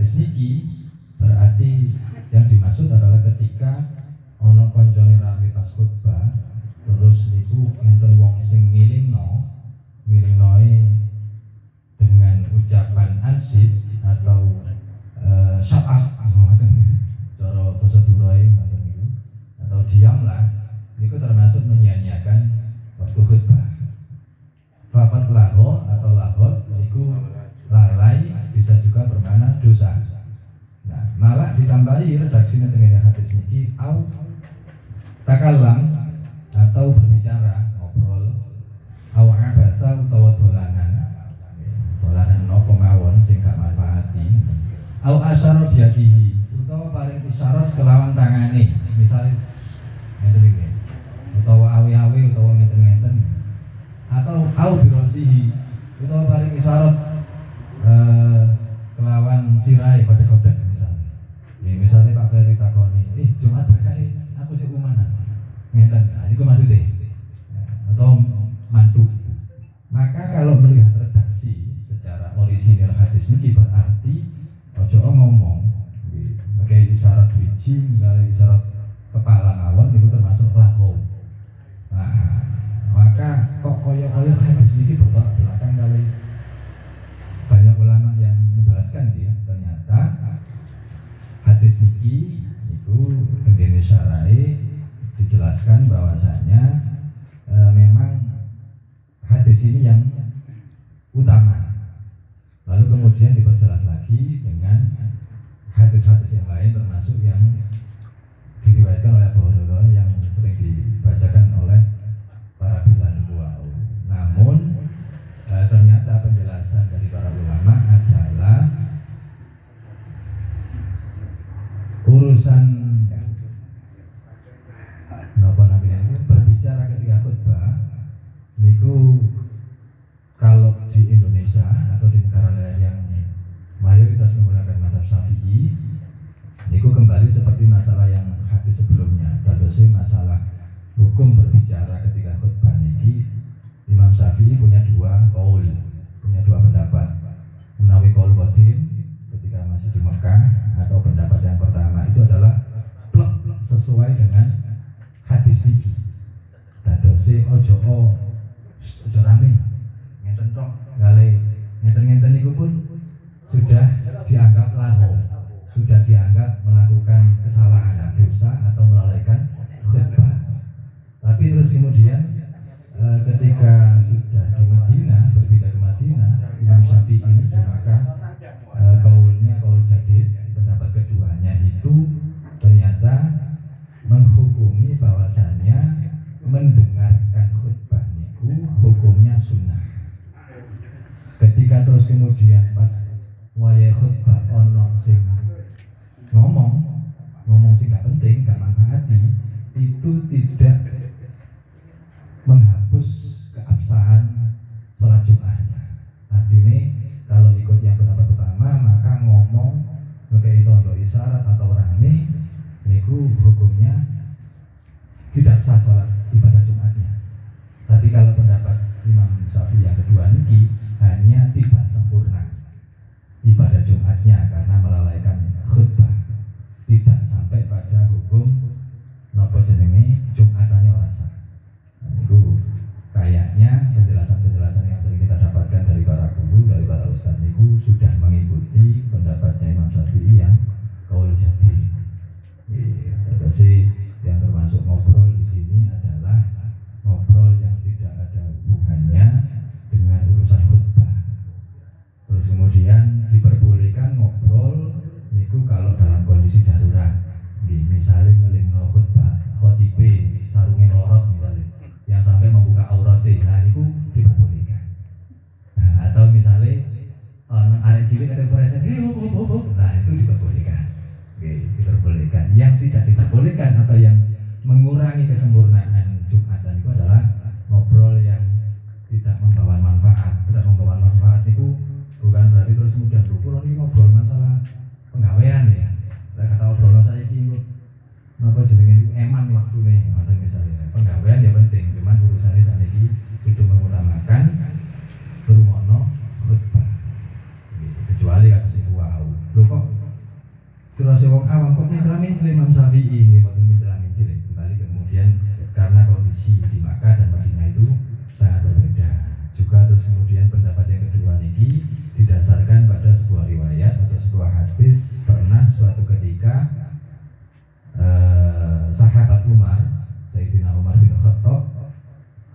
hadis niki berarti yang dimaksud adalah ketika ono koncone rame pas khutbah terus niku enten wong sing ngilingnoe dengan ucapan ansid atau syaf'ah cara basa Durai atau diamlah, itu termasuk menyia-nyiakan waktu khutbah. Fakat laho atau lahot itu lalai, bisa juga bermakna dosa. Nah, malah ditambahi redaksinya dengan hadis niki au takalam atau berbicara, ngobrol, au abasa utawa dolanan nopo mawon sing gak manfaati, au asyara biadihi utawa paring isyarat kelawan tangane, misalnya ngeten iki utawa awi-awi utawa ngeten-ngeten, atau au birosihi utawa paring isyarat kelawan sirai kodek-kodek misalnya. Ya, misalnya Pak Ferry takoni, Jumat berkah aku sih umanan ngeten, nah itu maksudnya atau mantu. Maka kalau melihat redaksi secara orisinil hadis ini berarti ojo ngomong pakai isyarat biji, misalnya isyarat kepala mawon itu termasuk lahu. Nah, maka kok koyo-koyo hadis ini bertolak belakang kali banyak ulama yang menjelaskan dia. Ternyata hadis niki itu tenggene syara'i dijelaskan bahwasanya memang hadis ini yang utama. Lalu kemudian diperjelas lagi dengan hadis-hadis yang lain termasuk yang diriwayatkan oleh Abu Hurairah yang sering dibacakan oleh para bilan wa'u. Namun ternyata penjelasan dari para ulama adalah urusan berbicara ketika khutbah niku kalau di Indonesia atau di negara lain yang mayoritas menggunakan mazhab Syafi'i niku kembali seperti masalah yang hadis sebelumnya. Tadose masalah hukum berbicara ketika khutbah niki Imam Syafi'i punya dua qaul, punya dua pendapat. Menawi qaul qadim ketika masih di Mekah, atau pendapat yang pertama itu adalah plek sesuai dengan hadis niki. Tadose ojo rame ngeten tok gale ngeten-ngeten niku pun sudah dianggap lahu, sudah dianggap melakukan kesalahan, dosa atau melalaikan khutbah. Tapi terus kemudian ketika sudah di Madinah, berpindah ke Madinah, Imam Syafi'i ini maka kaulnya kaul jadid, pendapat keduanya itu ternyata menghukumi bahwasannya mendengarkan khutbah niku hukumnya sunnah. Ketika terus kemudian pas wayah khutbah ono sing ngomong sing gak penting, gak manfaati, itu tidak menghapus keabsahan sholat Jumatnya. Artinya kalau ikut yang pendapat pertama maka ngomong ngekei tondo isyarat atau rame niku hukumnya tidak sah sholat ibadah Jumatnya. Tapi kalau pendapat Imam Syafi'i yang kedua niki hanya tidak sempurna ibadah Jumatnya karena melalaikan khutbah, tidak sampai pada hukum nopo jenenge Jumatane ora sah. Itu kayaknya penjelasan-penjelasan yang sering kita dapatkan dari para guru, dari para ustadz itu sudah mengikuti pendapatnya Imam Syafi'i yang qaul jadid. Terus yang termasuk ngobrol di sini adalah ngobrol yang tidak ada hubungannya dengan urusan khutbah. Terus kemudian diperbolehkan ngobrol niku kalau dalam kondisi darurat. Misalnya ngelingno khutbah, khotibe sarungin lorot misalnya, yang sampai membuka auratnya, nah niku diperbolehkan. Nah, atau misalnya arek cilik ada present, nah itu diperbolehkan. Diperbolehkan. Yang tidak diperbolehkan atau yang mengurangi kesempurnaan Jumatan itu adalah ngobrol yang tidak membawa manfaat. Tidak membawa manfaat itu bukan berarti terus kemudian kalau ini ngobrol masalah penggawean ya. Kata obrolan saya ini napa jenenge itu eman waktu nih, misalnya penggawean ya penting, cuman urusannya saat ini itu mengutamakan bermono khutbah. Kecuali kata wow, loh kok terus wong awam kok mencela-mencela Imam Syafi'i ini waktu mencela-mencela kembali kemudian karena kondisi di Makkah dan Madinah itu sangat berbeda juga. Terus kemudian pendapat yang kedua niki didasarkan pada sebuah riwayat atau sebuah hadis. Pernah suatu ketika sahabat Umar, Sayyidina Umar bin Khattab,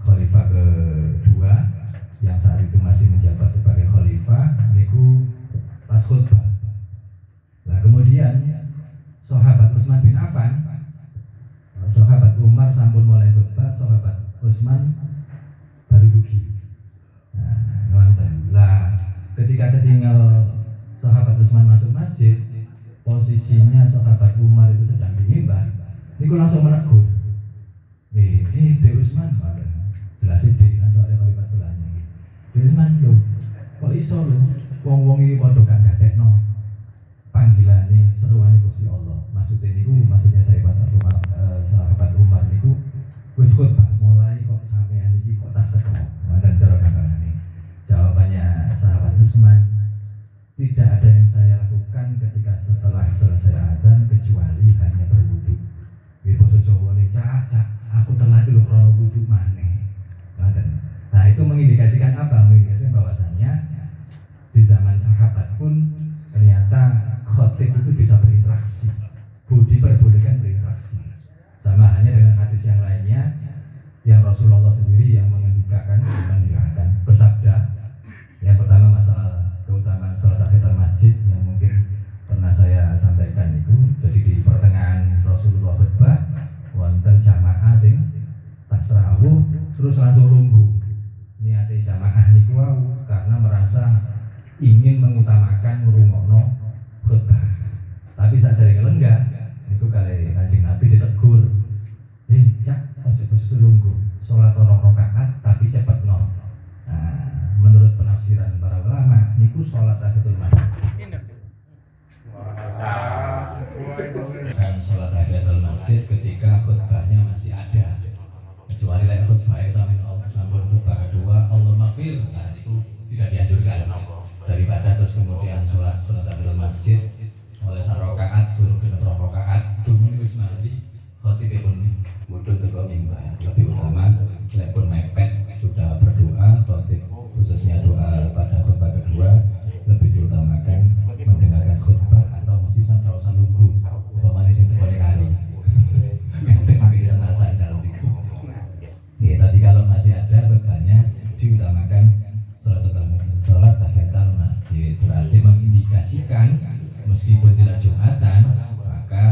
khalifah kedua yang saat itu masih menjabat sebagai khalifah, niku pas khutbah. Nah kemudian sahabat Utsman bin Affan, sahabat Umar sampun mulai khutbah, sahabat Utsman baru dugi. Lah ketika ketinggal sahabat Utsman masuk masjid, posisinya sahabat Umar itu sedang di mimbar, niku langsung menegur. Dek Utsman, jelasin dek kan soalnya khalifah setelahnya. Dek Utsman lho, kok iso lho, wong-wong iki padha gak gatekno panggilane seruane Gusti Allah. Maksudnya sahabat Umar niku wis khutbah mulai kok sampean iki kok tas teko. Dan cara gambarane. Jawabannya sahabat Utsman, tidak ada yang saya lakukan ketika setelah selesai adzan kecuali hanya berwudu. Di basa Jawane cacak, aku telah dulu krono wudu maneh. Nah, itu mengindikasikan apa? Mengindikasikan bahwasannya di zaman sahabat pun ternyata khotib itu bisa berinteraksi, diperbolehkan berinteraksi. Sama halnya dengan hadis yang lainnya yang Rasulullah sendiri yang mengendikakan bersabda. Yang pertama masalah keutamaan salat tahiyatul masjid yang mungkin pernah saya sampaikan itu. Jadi di pertengahan Rasulullah khutbah wonten jamaah sing tas rawuh terus langsung lungguh. Niate jamaah niku karena merasa ingin mengutamakan ngrungokno khutbah. Tapi sadare lenggah niku kali Kanjeng Nabi ditegur. Cak, aja khusus lungguh. Salat 2 rakaat tapi cepet no. Nah, menurut penafsiran para ulama niku salat tahiyatul masjid. Dan salat tahiyatul masjid ketika khutbahnya masih ada. Kecuali lek khutbahnya sambung khutbah kedua Allah maghfir, nah itu tidak dianjurkan. Daripada terus kemudian salat tahiyatul masjid oleh 1 rakaat turun ke 2 rakaat dumuni wis mari khatibipun mudhun teko mimbar. Lebih utama lek pun mepet sudah berdoa khatib khususnya doa pada khutbah kedua lebih diutamakan mendengarkan khutbah atau mesti sampai usah nunggu umpamane sing tekone kali. Penting pakai sana sandal niku. Ya, tapi kalau masih ada khutbahnya diutamakan salat tahiyatul masjid. Berarti mengindikasikan meskipun tidak Jumatan, maka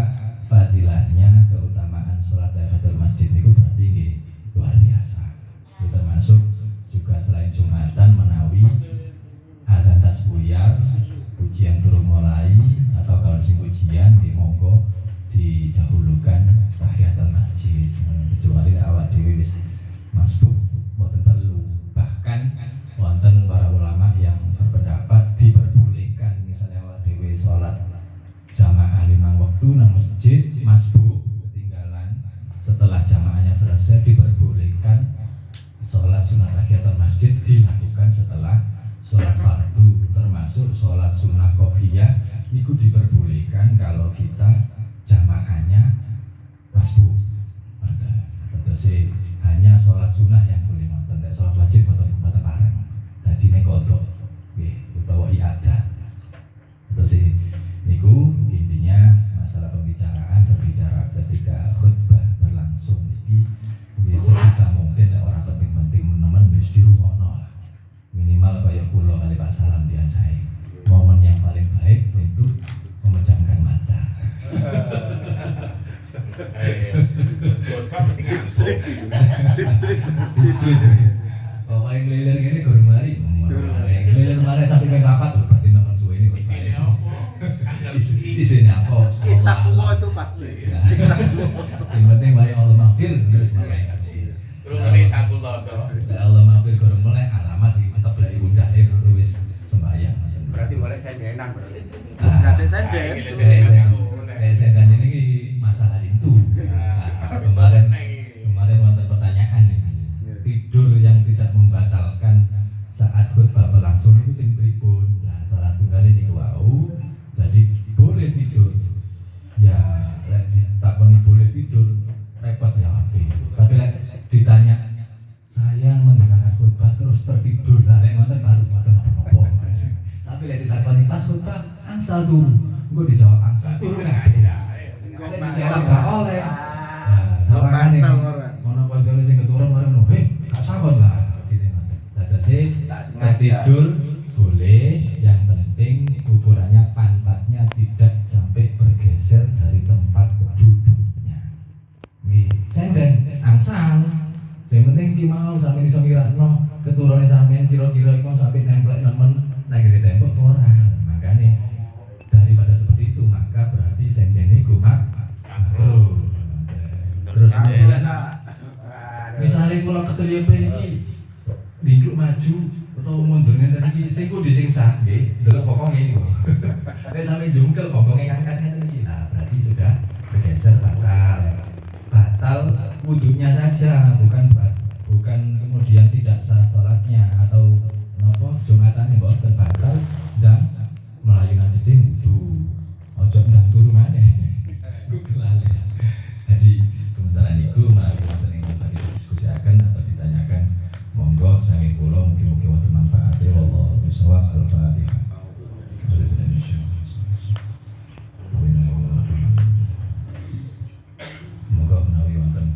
fadilahnya keutamaan salat tahiyatul masjid itu berarti luar biasa. Itu termasuk juga selain Jumatan menawi adzan tasbuyar, pujian turun mulai atau kalau sing pujian di monggo didahulukan tahiyatul masjid. Kecuali awak dhewe wis masbuk mboten perlu. Bahkan wonten para ulama yang berpendapat diperbolehkan misalnya awak dhewe salat jamaah 5 waktu nang masjid masbuk ketinggalan, setelah jamaahnya selesai diperbolehkan sholat sunat tahiyatul masjid dilakukan setelah sholat fardu, termasuk sholat sunat qobliyah itu diperbolehkan kalau kita jamaahnya masbuk. Terus hanya sholat sunah yang boleh nonton, dan sholat wajib nonton bareng. Jadi ini kodok, utawa iadah. Terus niku intinya masalah pembicaraan berbicara ketika khutbah berlangsung ini bisa mungkin orang penting-penting menemen wis dirungokno lah. Minimal kaya kula kali Pak Salam biasae. Momen yang paling baik untuk memejamkan mata. Pokoknya ngelilir gini gurung mari. Ngelilir mari sampai ke rapat loh, berarti nonton suwe ini khutbah. Sini apa? Kita tua itu pasti. Yang penting baik Allah maghfir terus mulai. Terus kita kula do. Allah maghfir gurung mulai alamat di teblek ibundahe wis sembahyang. Berarti boleh saya enak berarti. Nanti senden. Senden ini masalah itu. Kemarin wonten pertanyaan ini. Tidur yang tidak membatalkan saat khutbah berlangsung itu sing pripun? Nah, salah setunggal niku wau. Jadi boleh tidur ditanya saya mendengarkan khutbah terus tertidur lah yang ngoten baru ngoten apa-apa. Tapi lek ditakoni pas khutbah angsal turu. Engko dijawab angsal turu kabeh. Engko dijawab gak oleh. Nah, sawangane ono koncone sing keturun marang no, gak sabar lah gitu ngoten. Dadase tertidur boleh, yang penting ukurannya pantatnya tidak sampai bergeser dari tempat duduknya. Nggih, senden angsal. Yang penting ki mau sampe iso ngirakno keturune sampean kira-kira iku sampai nempel nemen nang ngene tembok ora. Makane daripada seperti itu maka berarti sendene iku makruh. Terus kemudian misalnya kalau keteliep iki dingkluk maju atau mundur ngene iki sing kudu sing sah nggih, delok pokoknya iki kok. Nek sampe jungkel pokoknya ngangkat ngene iki. Nah, berarti sudah bergeser batal wudhunya saja, bukan kemudian tidak sah salatnya atau napa jumatannya mboten batal dan melayunan jeding wudu. Ojo ndang turu maneh. Ku lali. Jadi sementara niku menawi wonten ing diskusiaken atau ditanyakan monggo saking kula mugi-mugi wonten manfaate wallahu bisawab. Al-Fatihah. Monggo menawi wonten.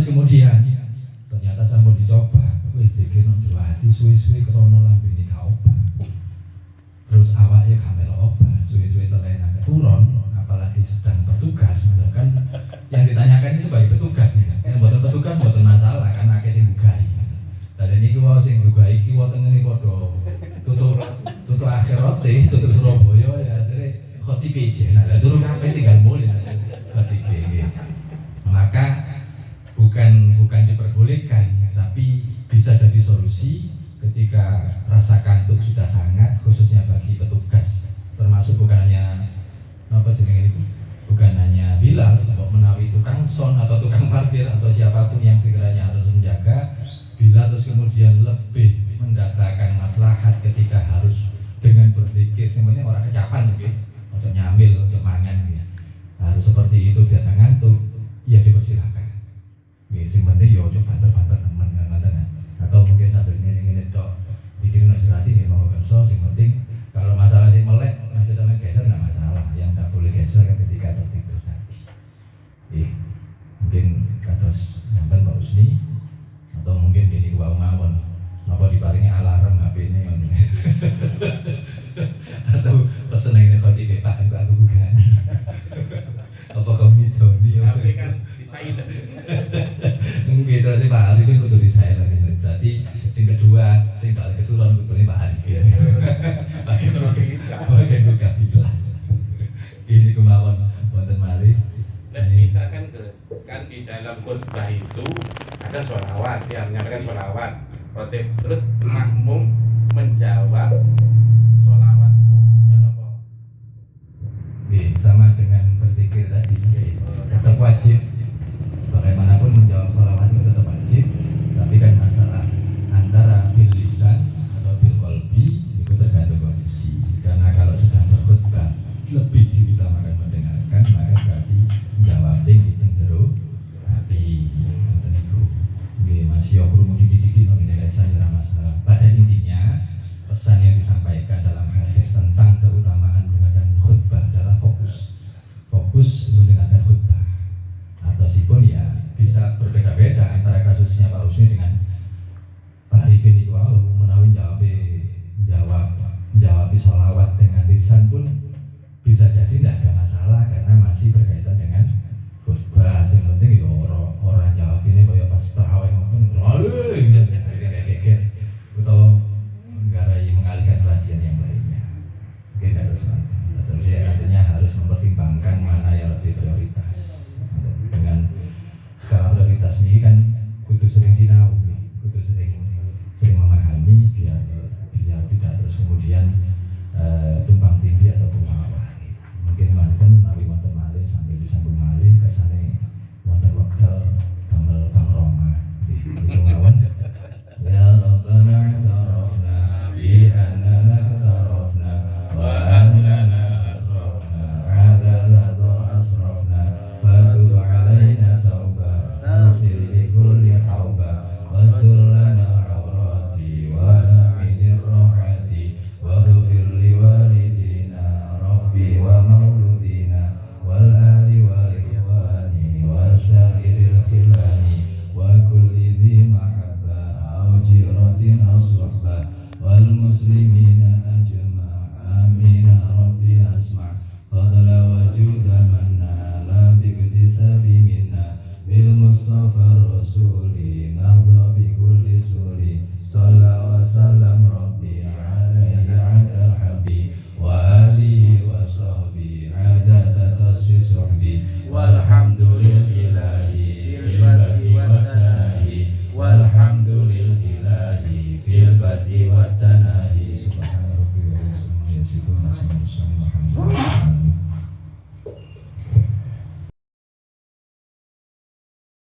Kemudian ternyata sampun dicoba, wis dikira jero ati suwe-suwe krana lambene gak obah. Terus awake gak melu obah, suwe-suwe terlena keturun, apalagi sedang bertugas. Kan yang ditanyakan ini sebagai petugas nih, Mas. Yang mboten petugas mboten masalah, kan akeh sing nggahi. Dan iki wae sing nggahi iki wonten ngene padha tutuk akhirate, tutuk Surabaya ya akhire khotib PJ. Nah, turun kabeh tinggal mulih khotib PJ. Maka bukan diperbolehkan, tapi bisa jadi solusi ketika rasa kantuk sudah sangat, khususnya bagi petugas, termasuk bukan hanya apa jenenge itu, bukan hanya Bilal, kok menawi tukang son atau tukang parkir atau siapapun yang sekiranya harus menjaga bila terus kemudian lebih mendatangkan maslahat ketika harus dengan berzikir sebenarnya orang kecapan gitu, untuk nyambil, untuk mangan gitu. Harus seperti itu biar nggak ngantuk, ya dipersilakan. Gitu, penting ya coba teman atau mungkin sambil ngene-ngene tok bikin nasihat ini mau kerso, sing penting kalau masalah sing melek masih sampe geser nggak masalah, yang nggak boleh geser kan ketika tertidur tadi. Mungkin kados sampean Pak Usni atau mungkin gini gua mawon napa diparingi alarm HP ini atau pesen yang ini Pak aku bukan apa kamu Joni Tapi kan di silent. mungkin terus Pak Arif itu kudu di silent berarti sing kedua sing bakal keturun kudune Pak Arif ya bagian buka bilah ini kemauan wonten malih. Dan misalkan kan di dalam khutbah itu ada sholawat, yang menyampaikan sholawat, khotib, terus makmum menjawab sholawat itu apa? Sama dengan berzikir tadi, tetap wajib. Bagaimanapun menjawab sholawat itu tetap wajib, tapi kan masalah antara bil lisan atau bil qalbi itu tergantung kondisi. Karena kalau sedang berkhutbah lebih diutamakan mendengarkan, maka berarti jawab di jero hati. Ngoten niku. Nggih Mas yo krungu dididik nang ngene saya masalah. Pada intinya pesan yang disampaikan dalam hadis tentang keutamaan mendengarkan khutbah adalah fokus mendengarkan khutbah. Ataupun ya bisa berbeda-beda antara kasusnya Pak Usni dengan Pak Arifin itu menawi jawab sholawat dengan lisan pun bisa jadi tidak ada masalah karena masih berkaitan dengan khutbah. Yang penting itu orang jawab ini kayak pas terawih ngomong lalu kayak geger atau mengalihkan perhatian yang lainnya. Mungkin ada semacam. Terus ya artinya harus mempertimbangkan mana yang lebih prioritas. Dengan skala prioritas ini kan kudu sering sinau, kudu sering memahami biar tidak terus kemudian tumpang tindih atau bawah. Mungkin manten nawi wonten malih sambil disambung malih kesane wonten wekdal damel Bang Roma. Itu mawon. Ya Rabbana tarafna bi annana tarafna wa annana asrafna adalatu asrafna fatub alaina tauba nasil li kulli tauba wansur lana awrati wa na'inir rohati wa ghfir li walidina rabbi wa mauludina wal ali wal ikhwani wa sahiril khilani wa kulli dhi mahabba au jiratin au suhbah wal muslimina ajma' amin rabbi asma' fadla wa juda manna la biktisabi minna bil mustafa rasuli nahda bi kulli suli sallallahu wa sallam rabbi alaihi adal habib wa alihi wa sahbihi adada tasyi suhbi walhamdulillahi fil bad'i wa tanahi walhamdulillahi fil bad'i wa tanahi subhana rabbi wa bihamdihi